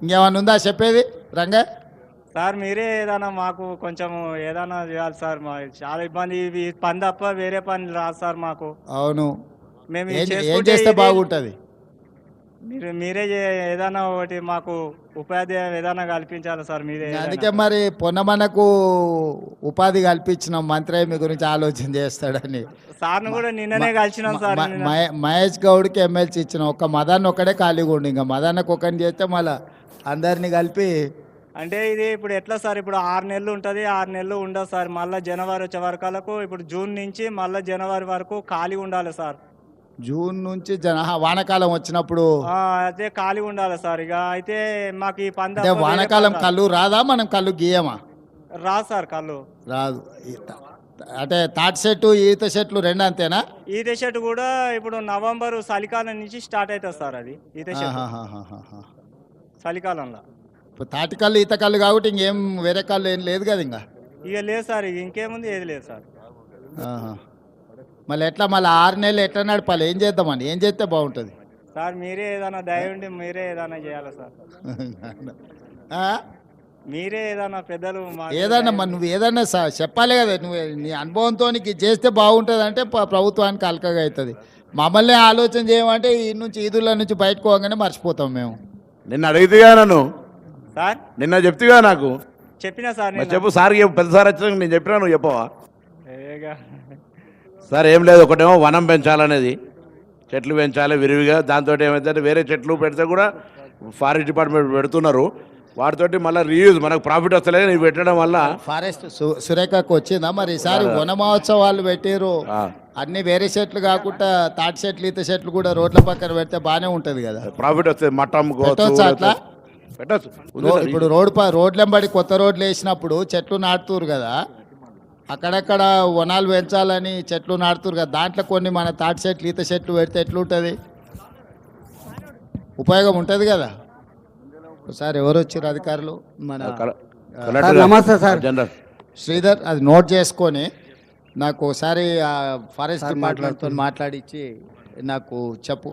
ఇంకేమన్నా ఉందా చెప్పేది రంగా? సార్ మీరే ఏదైనా మాకు కొంచెం ఏదైనా చేయాలి సార్. మా చాలా ఇబ్బంది, ఇవి పని తప్ప వేరే పని రాదు సార్ మాకు. అవును. మేము ఏం ఇది ఏం చేసుకుంటే చేస్తే ఇది బాగుంటుంది? మీరే ఏదైనా ఒకటి మాకు ఉపాధి ఏదైనా కల్పించాలి సార్. మీరే ఏదైనా. అందుకే మరి పొన్నమనకు ఉపాధి కల్పించిన మంత్రి మీ గురించి ఆలోచన చేస్తాడని. సార్ను కూడా నిన్ననే కలిసినాం సార్. నిన్న మహేష్ గౌడ్కి ఎమ్మెల్సీ ఇచ్చిన ఒక్క మదన్ ఒక్కడే ఖాళీగా ఉండి, ఇంకా మదన్నకు ఒకరిని చేస్తే మళ్ళీ అందరినీ కలిపి. అంటే ఇది ఇప్పుడు ఎట్లా సార్, ఇప్పుడు 6 నెలలు ఉంటుంది, 6 నెలలు ఉండదు సార్. మళ్ళీ జనవరి వచ్చే వరకు, ఇప్పుడు జూన్ నుంచి మళ్ళీ జనవరి వరకు ఖాళీ ఉండాలి సార్. జూన్ నుంచి వానాకాలం వచ్చినప్పుడు అదే ఖాళీ ఉండాలి సార్. ఇక అయితే మాకు ఈ పని అంటే తప్ప వేరే వానాకాలం పని కళ్ళు రాదా? మనం కళ్ళు గీయమా? రాదు సార్ కళ్ళు. రాదు. అంటే తాటి చెట్టు ఈత చెట్లు రెండు అంతేనా? ఈత చెట్టు కూడా ఇప్పుడు నవంబర్ చలికాలం నుంచి స్టార్ట్ అవుతుంది సార్. అది ఈత చెట్టు చలికాలంలో. ఇప్పుడు తాటి కళ్ళు ఈత కళ్ళు కాబట్టి ఇంకేం వేరే కళ్ళు ఏం లేదు కదా ఇంకా. ఇక లేదు సార్, ఇక ఇంకేముంది, ఏది లేదు సార్. మళ్ళీ ఎట్లా మళ్ళీ 6 నెలలు ఎట్లా నడపాలి? ఏం చేద్దామని, ఏం చేస్తే బాగుంటుంది సార్? మీరే ఏదైనా దయ ఉండి మీరే ఏదైనా చేయాలి సార్. మీరే ఏదైనా పెద్దలు ఏదన్నా మరి నువ్వు ఏదన్నా చెప్పాలి కదా. నువ్వు నీ అనుభవంతో నీకు చేస్తే బాగుంటుంది అంటే ప్రభుత్వానికి అలకగా అవుతుంది. మమ్మల్ని ఆలోచన చేయమంటే ఈ నుంచి ఈదుల నుంచి బయటకు పోగానే మర్చిపోతాం మేము. నిన్న అడిగితేగా నన్ను సార్, నిన్న చెప్తిగా నాకు చెప్పినా సార్. చెప్పు సార్, పెద్ద సార్ వచ్చినాక నేను చెప్పినా, నువ్వు చెప్పవా? ఏగా సార్ ఏం లేదు, ఒకటేమో వనం పెంచాలనేది, చెట్లు పెంచాలి విరివిగా. దాంతో ఏమైతే వేరే చెట్లు పెడితే కూడా ఫారెస్ట్ డిపార్ట్మెంట్ పెడుతున్నారు, వాటితోటి మళ్ళీ రీయూజ్ మనకు ప్రాఫిట్ వస్తలేదు. నీవు పెట్టడం వల్ల ఫారెస్ట్ సురేఖకు వచ్చిందా మరి? ఈసారి వన మహోత్సవాలు పెట్టారు, అన్ని వేరే చెట్లు కాకుండా తాటి చెట్లు ఈత చెట్లు కూడా రోడ్ల పక్కన పెడితే బాగానే ఉంటది కదా, ప్రాఫిట్ వస్తుంది. మట్టం పెట్టొచ్చు అట్లా పెట్టచ్చు. ఇప్పుడు రోడ్లెంబడి కొత్త రోడ్లు వేసినప్పుడు చెట్లు నాటుతురు కదా, అక్కడక్కడ వనాలు పెంచాలని చెట్లు నాటుతురు కదా, దాంట్లో కొన్ని మన తాటి చెట్లు ఈత చెట్లు పెడితే ఎట్లుంటుంది? ఉపయోగం ఉంటుంది కదా. ఒకసారి ఎవరు వచ్చారు అధికారులు? మన నమస్తే సార్, జనరల్ శ్రీధర్, అది నోట్ చేసుకొని నాకు ఒకసారి ఫారెస్ట్ డిపార్ట్మెంట్తో మాట్లాడించి నాకు చెప్పు.